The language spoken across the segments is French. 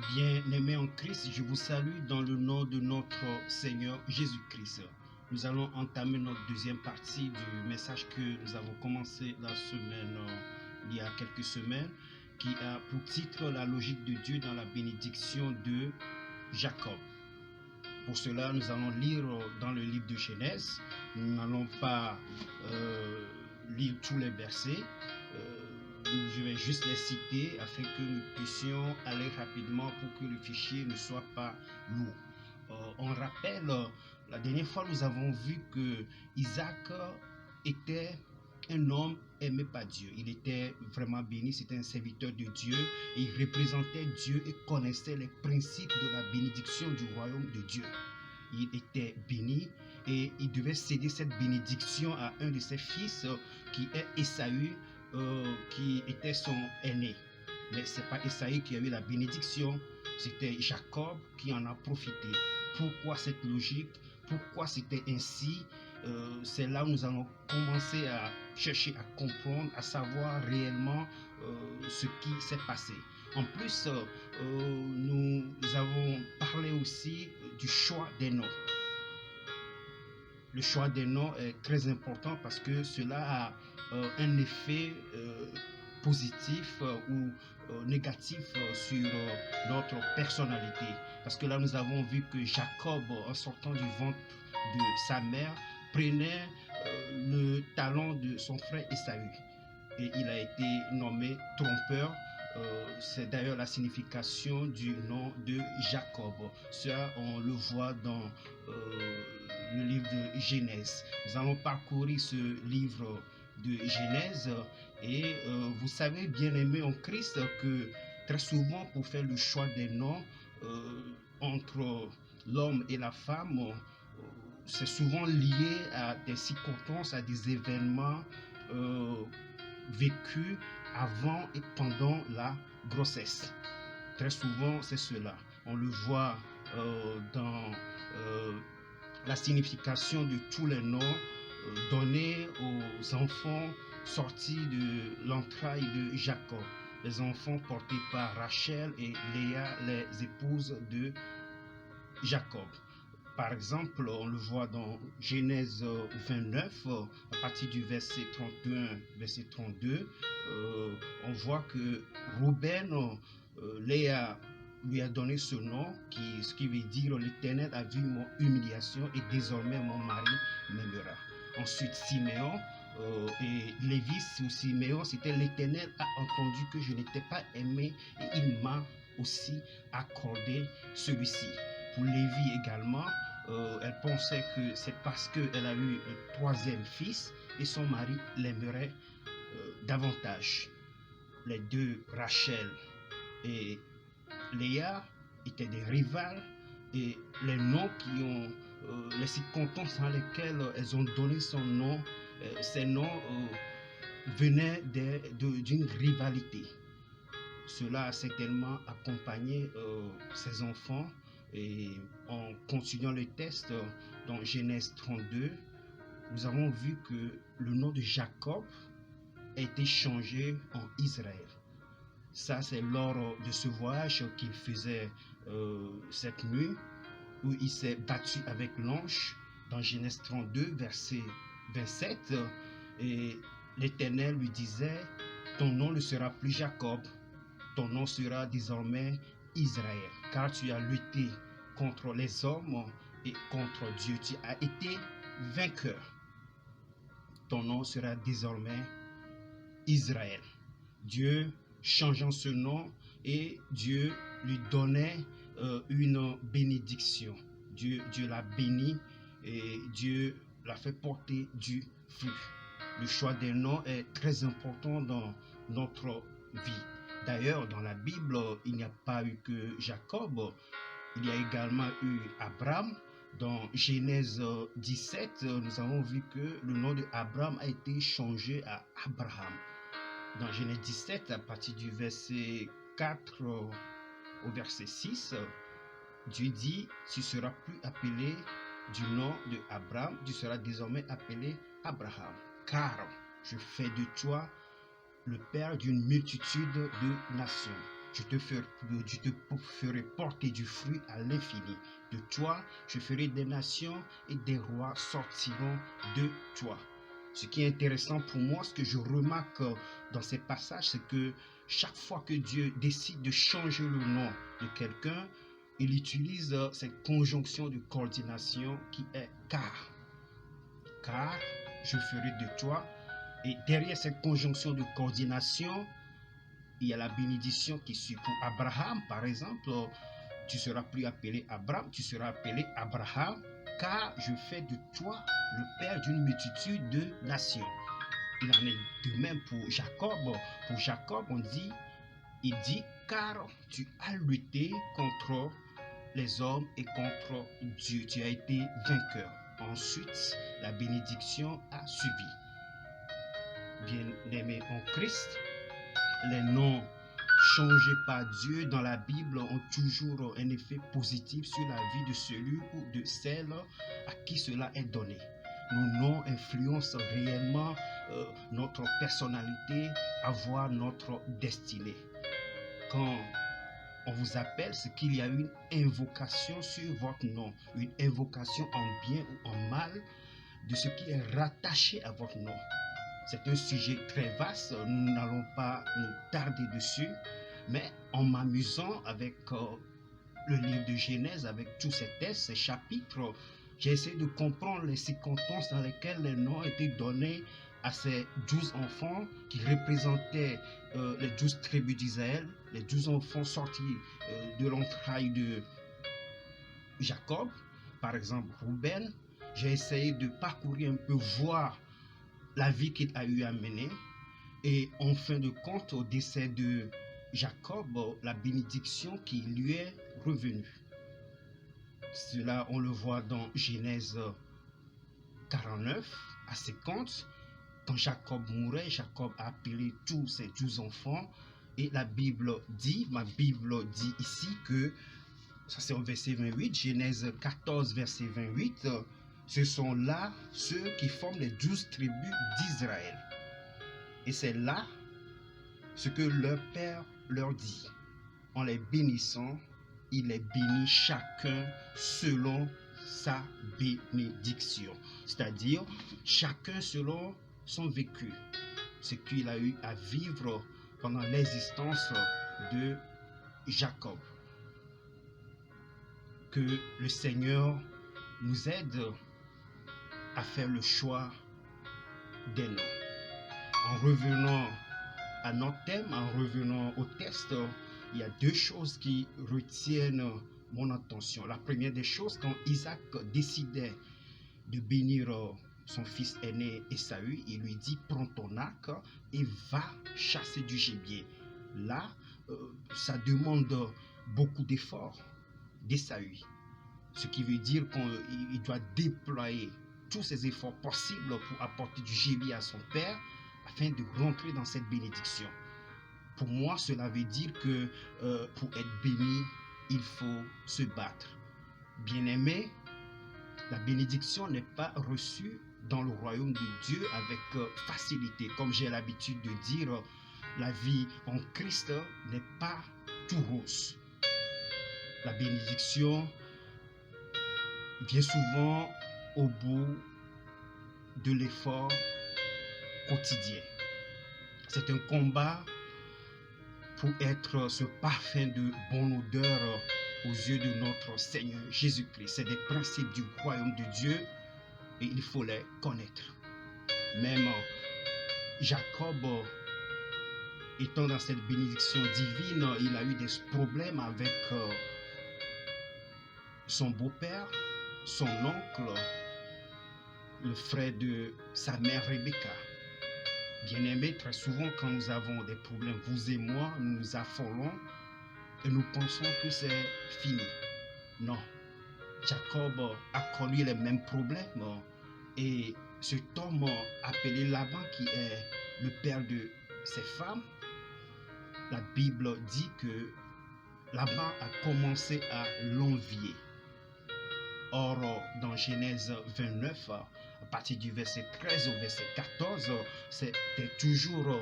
Bien-aimés en Christ, je vous salue dans le nom de notre Seigneur Jésus-Christ. Nous allons entamer notre deuxième partie du message que nous avons commencé la semaine, il y a quelques semaines, qui a pour titre la logique de Dieu dans la bénédiction de Jacob. Pour cela, nous allons lire dans le livre de Genèse. Nous n'allons pas lire tous les versets. Je vais juste les citer afin que nous puissions aller rapidement pour que le fichier ne soit pas lourd. On rappelle, la dernière fois nous avons vu que Isaac était un homme aimé par Dieu. Il était vraiment béni, c'était un serviteur de Dieu. Et il représentait Dieu et connaissait les principes de la bénédiction du royaume de Dieu. Il était béni et il devait céder cette bénédiction à un de ses fils qui est Ésaü, qui était son aîné. Mais ce n'est pas Ésaü qui a eu la bénédiction, c'était Jacob qui en a profité. Pourquoi cette logique? Pourquoi c'était ainsi? C'est là où nous allons commencer à chercher à comprendre, à savoir réellement ce qui s'est passé. En plus, nous avons parlé aussi du choix des noms. Le choix des noms est très important parce que cela a un effet positif ou négatif sur notre personnalité. Parce que là, nous avons vu que Jacob, en sortant du ventre de sa mère, prenait le talon de son frère Ésaü. Et il a été nommé trompeur. C'est d'ailleurs la signification du nom de Jacob. Ça, on le voit dans le livre de Genèse. Nous allons parcourir ce livre de Genèse et vous savez, bien aimé en Christ, que très souvent pour faire le choix des noms entre l'homme et la femme, c'est souvent lié à des circonstances, à des événements vécus avant et pendant la grossesse. Très souvent, c'est cela. On le voit dans la signification de tous les noms donnés aux enfants sortis de l'entraille de Jacob. Les enfants portés par Rachel et Léa, les épouses de Jacob. Par exemple, on le voit dans Genèse 29, à partir du verset 31, verset 32, on voit que Ruben, Léa lui a donné ce nom, ce qui veut dire l'Éternel a vu mon humiliation et désormais mon mari m'aimera. Ensuite, Siméon et Lévi ou Siméon, c'était l'Éternel a entendu que je n'étais pas aimé et il m'a aussi accordé celui-ci. Pour Lévi également, elle pensait que c'est parce qu'elle a eu le troisième fils et son mari l'aimerait davantage. Les deux, Rachel et Léa, étaient des rivales et les noms qui ont, les circonstances dans lesquelles elles ont donné son nom, ces noms venaient d'une rivalité. Cela a certainement accompagné ces enfants. Et en continuant le test dans Genèse 32, nous avons vu que le nom de Jacob a été changé en Israël. Ça, c'est lors de ce voyage qu'il faisait cette nuit, où il s'est battu avec l'ange dans Genèse 32, verset 27. Et l'Éternel lui disait, ton nom ne sera plus Jacob, ton nom sera désormais Israël, car tu as lutté contre les hommes et contre Dieu. Tu as été vainqueur. Ton nom sera désormais Israël. Dieu changeant ce nom et Dieu lui donnait une bénédiction. Dieu l'a béni et Dieu l'a fait porter du fruit. Le choix des noms est très important dans notre vie. D'ailleurs, dans la Bible, il n'y a pas eu que Jacob, il y a également eu Abraham. Dans Genèse 17, nous avons vu que le nom de Abraham a été changé à Abraham. Dans Genèse 17, à partir du verset 4 au verset 6, Dieu dit, tu seras plus appelé du nom de Abraham, tu seras désormais appelé Abraham, car je fais de toi le père d'une multitude de nations. je te ferai porter du fruit à l'infini. De toi, je ferai des nations et des rois sortiront de toi. Ce qui est intéressant pour moi, ce que je remarque dans ces passages, c'est que chaque fois que Dieu décide de changer le nom de quelqu'un, il utilise cette conjonction de coordination qui est car. Car je ferai de toi. Et derrière cette conjonction de coordination, il y a la bénédiction qui suit. Pour Abraham, par exemple, tu seras plus appelé Abraham, tu seras appelé Abraham, car je fais de toi le père d'une multitude de nations. Il en est de même pour Jacob. Pour Jacob, il dit, car tu as lutté contre les hommes et contre Dieu. Tu as été vainqueur. Ensuite, la bénédiction a suivi. Bien-aimés en Christ, les noms changés par Dieu dans la Bible ont toujours un effet positif sur la vie de celui ou de celle à qui cela est donné. Nos noms influencent réellement notre personnalité, voire notre destinée. Quand on vous appelle, c'est qu'il y a une invocation sur votre nom, une invocation en bien ou en mal de ce qui est rattaché à votre nom. C'est un sujet très vaste, nous n'allons pas nous tarder dessus, mais en m'amusant avec le livre de Genèse, avec tous ces textes, ces chapitres, j'ai essayé de comprendre les circonstances dans lesquelles les noms étaient donnés à ces 12 enfants qui représentaient les 12 tribus d'Israël, les 12 enfants sortis de l'entraille de Jacob, par exemple Ruben. J'ai essayé de parcourir un peu, voir la vie qu'il a eu à mener, et en fin de compte, au décès de Jacob, la bénédiction qui lui est revenue. Cela, on le voit dans Genèse 49 à 50. Quand Jacob mourait, Jacob a appelé tous ses 12 enfants, et la Bible dit, ma Bible dit ici que, ça c'est au verset 28, Genèse 14 verset 28, ce sont là ceux qui forment les 12 tribus d'Israël. Et c'est là ce que leur père leur dit. En les bénissant, il les bénit chacun selon sa bénédiction. C'est-à-dire, chacun selon son vécu, ce qu'il a eu à vivre pendant l'existence de Jacob. Que le Seigneur nous aide à faire le choix des noms. En revenant à notre thème, en revenant au texte, il y a deux choses qui retiennent mon attention. La première des choses, quand Isaac décidait de bénir son fils aîné Ésaü, il lui dit, prends ton arc et va chasser du gibier. Là, ça demande beaucoup d'efforts d'Ésaü, ce qui veut dire qu'il doit déployer tous ses efforts possibles pour apporter du gibier à son père afin de rentrer dans cette bénédiction. Pour moi, cela veut dire que pour être béni, il faut se battre. Bien-aimé, la bénédiction n'est pas reçue dans le royaume de Dieu avec facilité. Comme j'ai l'habitude de dire, la vie en Christ n'est pas tout rose. La bénédiction vient souvent au bout de l'effort quotidien. C'est un combat pour être ce parfum de bonne odeur aux yeux de notre Seigneur Jésus-Christ. C'est des principes du royaume de Dieu et il faut les connaître. Même Jacob, étant dans cette bénédiction divine, il a eu des problèmes avec son beau-père, son oncle, le frère de sa mère Rebecca. Bien-aimés, très souvent quand nous avons des problèmes, vous et moi, nous nous affolons et nous pensons que c'est fini. Non. Jacob a connu les mêmes problèmes et cet homme appelé Laban, qui est le père de ses femmes, la Bible dit que Laban a commencé à l'envier. Or, dans Genèse 29, à partir du verset 13 au verset 14, c'était toujours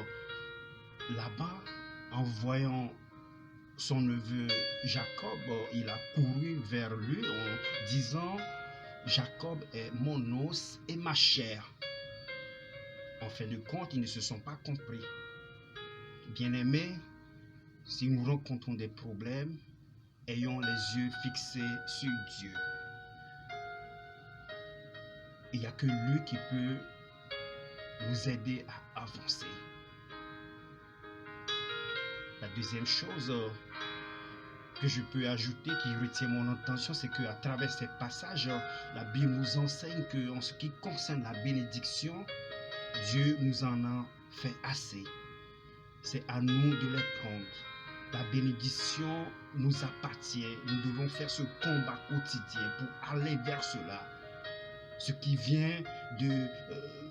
Laban, en voyant son neveu Jacob, il a couru vers lui en disant, Jacob est mon os et ma chair. En fin de compte, ils ne se sont pas compris. Bien-aimés, si nous rencontrons des problèmes, ayons les yeux fixés sur Dieu. Il n'y a que lui qui peut nous aider à avancer. La deuxième chose que je peux ajouter, qui retient mon attention, c'est qu'à travers ces passages, la Bible nous enseigne qu'en ce qui concerne la bénédiction, Dieu nous en a fait assez. C'est à nous de les prendre. La bénédiction nous appartient. Nous devons faire ce combat quotidien pour aller vers cela. Ce qui vient de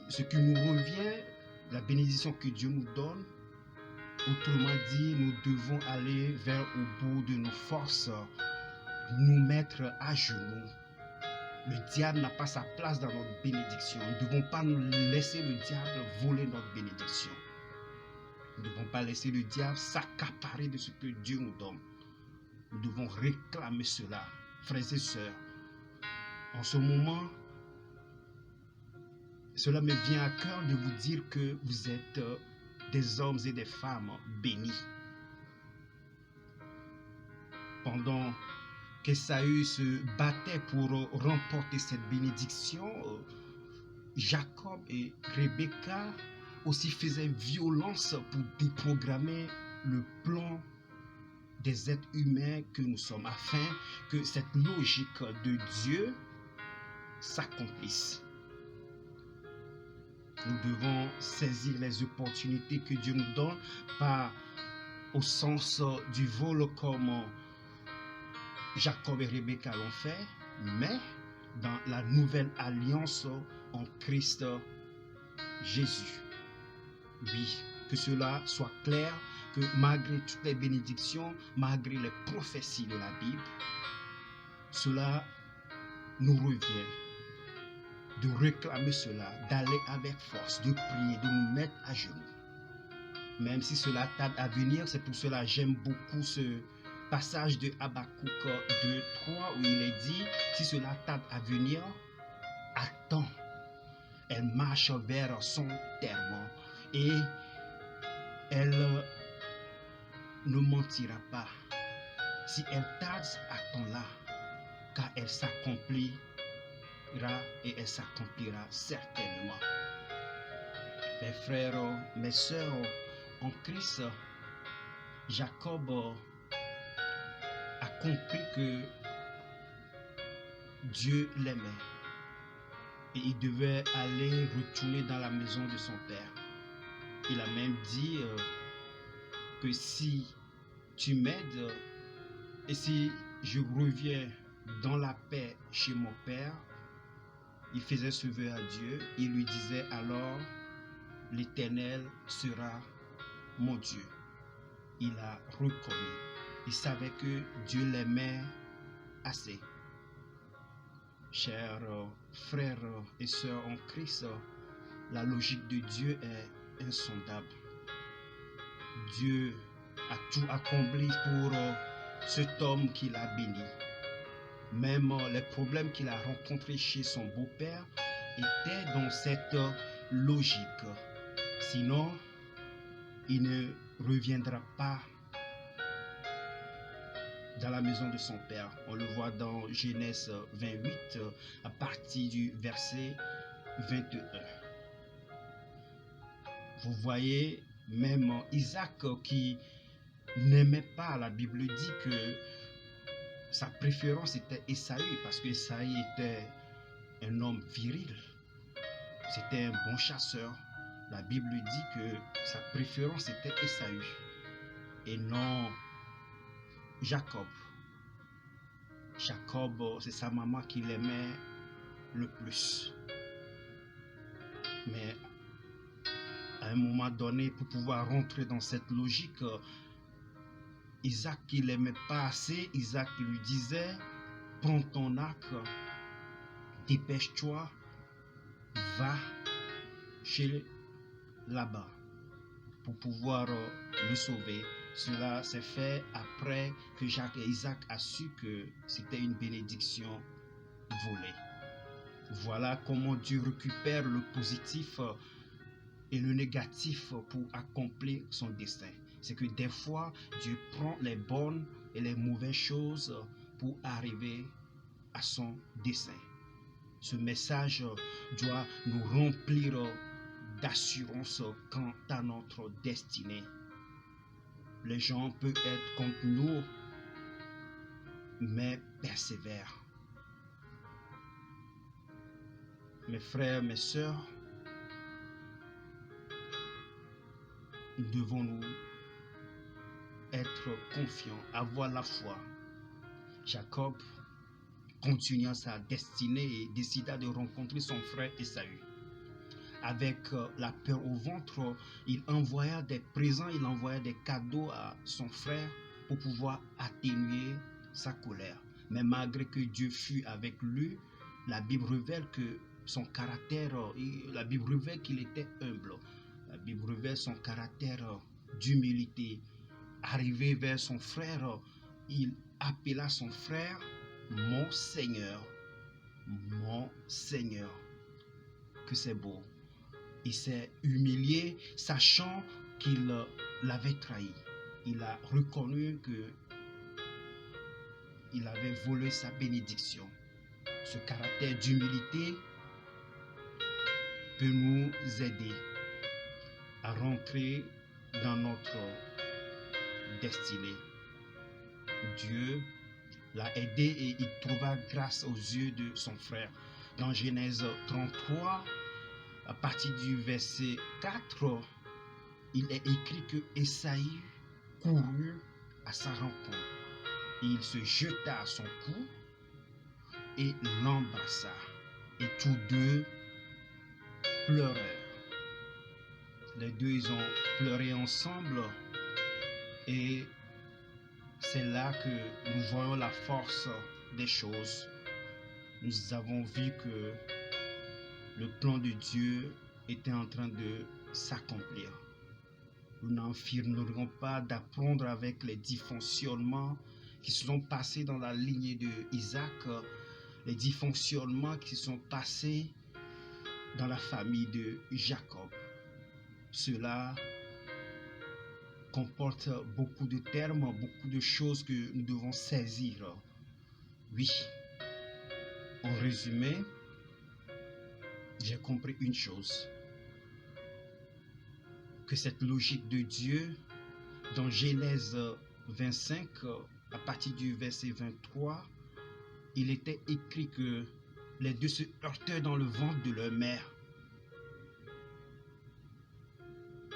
ce qui nous revient, la bénédiction que Dieu nous donne. Autrement dit, nous devons aller vers au bout de nos forces, nous mettre à genoux. Le diable n'a pas sa place dans notre bénédiction. Nous ne devons pas nous laisser le diable voler notre bénédiction. Nous ne devons pas laisser le diable s'accaparer de ce que Dieu nous donne. Nous devons réclamer cela, frères et sœurs. En ce moment, cela me vient à cœur de vous dire que vous êtes des hommes et des femmes bénis. Pendant qu'Ésaü se battait pour remporter cette bénédiction, Jacob et Rebecca aussi faisaient violence pour déprogrammer le plan des êtres humains que nous sommes, afin que cette logique de Dieu s'accomplisse. Nous devons saisir les opportunités que Dieu nous donne, pas au sens du vol comme Jacob et Rebecca l'ont fait, mais dans la nouvelle alliance en Christ Jésus. Oui, que cela soit clair, que malgré toutes les bénédictions, malgré les prophéties de la Bible, cela nous revient de réclamer cela, d'aller avec force, de prier, de nous mettre à genoux. Même si cela tarde à venir, c'est pour cela que j'aime beaucoup ce passage de Habakkuk 2:3 où il est dit, si cela tarde à venir, attends. Elle marche vers son terme et elle ne mentira pas. Si elle tarde, attends-la, car elle s'accomplira et elle s'accomplira certainement. Mes frères, mes sœurs en Christ, Jacob a compris que Dieu l'aimait et il devait aller retourner dans la maison de son père. Il a même dit que si tu m'aides et si je reviens dans la paix chez mon père, il faisait ce vœu à Dieu. Il lui disait alors, l'Éternel sera mon Dieu. Il a reconnu. Il savait que Dieu l'aimait assez. Chers frères et sœurs en Christ, la logique de Dieu est insondable. Dieu a tout accompli pour cet homme qu'il a béni. Même les problèmes qu'il a rencontrés chez son beau-père étaient dans cette logique. Sinon, il ne reviendra pas dans la maison de son père. On le voit dans Genèse 28 à partir du verset 21. Vous voyez, même Isaac qui n'aimait pas, la Bible dit que sa préférence était Ésaü, parce que Ésaü était un homme viril. C'était un bon chasseur. La Bible dit que sa préférence était Ésaü et non Jacob. Jacob, c'est sa maman qui l'aimait le plus. Mais à un moment donné, pour pouvoir rentrer dans cette logique, Isaac qui l'aimait pas assez, Isaac lui disait, prends ton arc, dépêche-toi, va chez là-bas pour pouvoir le sauver. Cela s'est fait après que Jacques et Isaac a su que c'était une bénédiction volée. Voilà comment Dieu récupère le positif et le négatif pour accomplir son dessein. C'est que des fois, Dieu prend les bonnes et les mauvaises choses pour arriver à son dessein. Ce message doit nous remplir d'assurance quant à notre destinée. Les gens peuvent être contre nous, mais persévèrent. Mes frères, mes sœurs, nous devons nous être confiants, avoir la foi. Jacob, continuant sa destinée, décida de rencontrer son frère Ésaü. Avec la peur au ventre, il envoya des présents, il envoya des cadeaux à son frère pour pouvoir atténuer sa colère. Mais malgré que Dieu fut avec lui, la Bible révèle que son caractère, la Bible révèle qu'il était humble. La Bible révèle son caractère d'humilité. Arrivé vers son frère, il appela son frère mon Seigneur. Mon Seigneur. Que c'est beau. Il s'est humilié, sachant qu'il l'avait trahi. Il a reconnu qu'il avait volé sa bénédiction. Ce caractère d'humilité peut nous aider à rentrer dans notre destinée. Dieu l'a aidé et il trouva grâce aux yeux de son frère. Dans Genèse 33, à partir du verset 4, il est écrit que Ésaü courut à sa rencontre. Il se jeta à son cou et l'embrassa. Et tous deux pleurèrent. Les deux, ils ont pleuré ensemble. Et c'est là que nous voyons la force des choses. Nous avons vu que le plan de Dieu était en train de s'accomplir. Nous n'enfirmerons pas d'apprendre avec les dysfonctionnements qui se sont passés dans la lignée de Isaac, les dysfonctionnements qui se sont passés dans la famille de Jacob. Cela comporte beaucoup de termes, beaucoup de choses que nous devons saisir. Oui, en résumé, j'ai compris une chose, que cette logique de Dieu, dans Genèse 25, à partir du verset 23, il était écrit que les deux se heurtèrent dans le ventre de leur mère.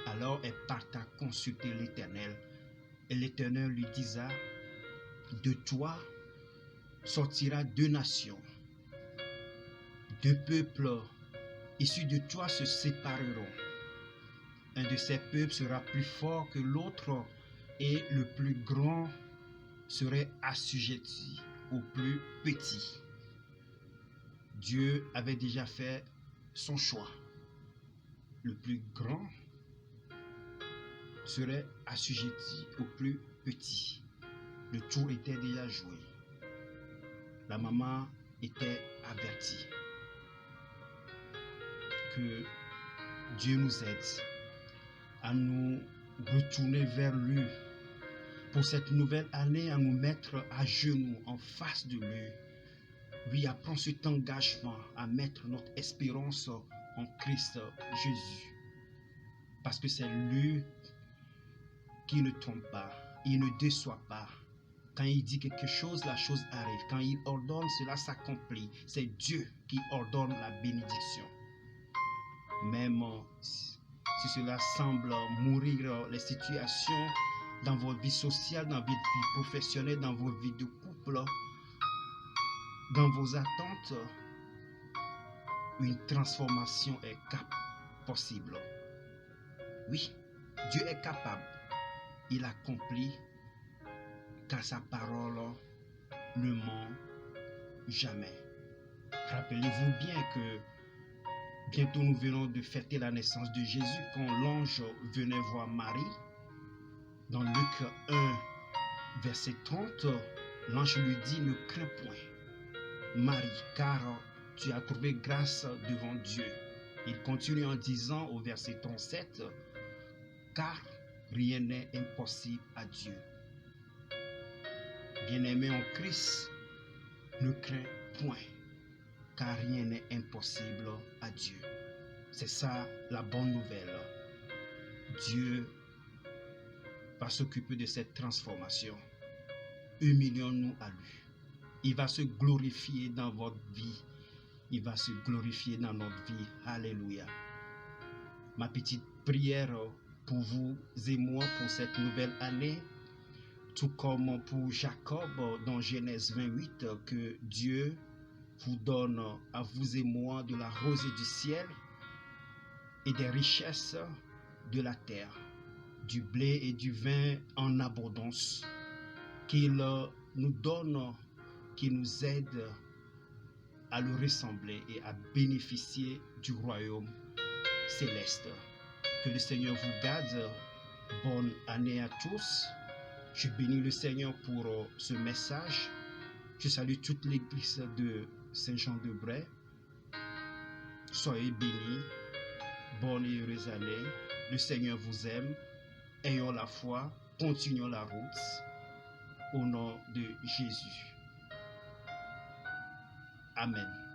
Alors elle parta consulter l'Éternel, et l'Éternel lui disa, de toi sortira deux nations, deux peuples issus de toi se sépareront. Un de ces peuples sera plus fort que l'autre, et le plus grand serait assujetti au plus petit. Dieu avait déjà fait son choix. Le plus grand serait assujetti au plus petit. Le tour était déjà joué. La maman était avertie. Que Dieu nous aide à nous retourner vers lui pour cette nouvelle année, à nous mettre à genoux en face de lui. Oui, à prendre cet engagement, à mettre notre espérance en Christ Jésus. Parce que c'est lui qui ne trompe pas, il ne déçoit pas. Quand il dit quelque chose, la chose arrive. Quand il ordonne, cela s'accomplit. C'est Dieu qui ordonne la bénédiction. Même si cela semble mourir, les situations dans votre vie sociale, dans votre vie professionnelle, dans vos vies de couple, dans vos attentes, une transformation est possible. Oui, Dieu est capable. Il accomplit car sa parole ne ment jamais. Rappelez-vous bien que bientôt nous venons de fêter la naissance de Jésus. Quand l'ange venait voir Marie, Dans Luc 1, verset 30, l'ange lui dit, ne crains point, Marie, car tu as trouvé grâce devant Dieu. Il continue en disant au verset 37, car rien n'est impossible à Dieu. Bien-aimé en Christ, ne crains point, car rien n'est impossible à Dieu. C'est ça la bonne nouvelle. Dieu va s'occuper de cette transformation. Humilions-nous à lui. Il va se glorifier dans votre vie. Il va se glorifier dans notre vie. Alléluia. Ma petite prière pour vous et moi pour cette nouvelle année, tout comme pour Jacob dans Genèse 28, que Dieu vous donne à vous et moi de la rosée du ciel et des richesses de la terre, du blé et du vin en abondance, qu'il nous donne, qu'il nous aide à le ressembler et à bénéficier du royaume céleste. Que le Seigneur vous garde. Bonne année à tous. Je bénis le Seigneur pour ce message. Je salue toute l'église de Saint-Jean-de-Bray. Soyez bénis. Bonne et heureuse année. Le Seigneur vous aime. Ayons la foi. Continuons la route. Au nom de Jésus. Amen.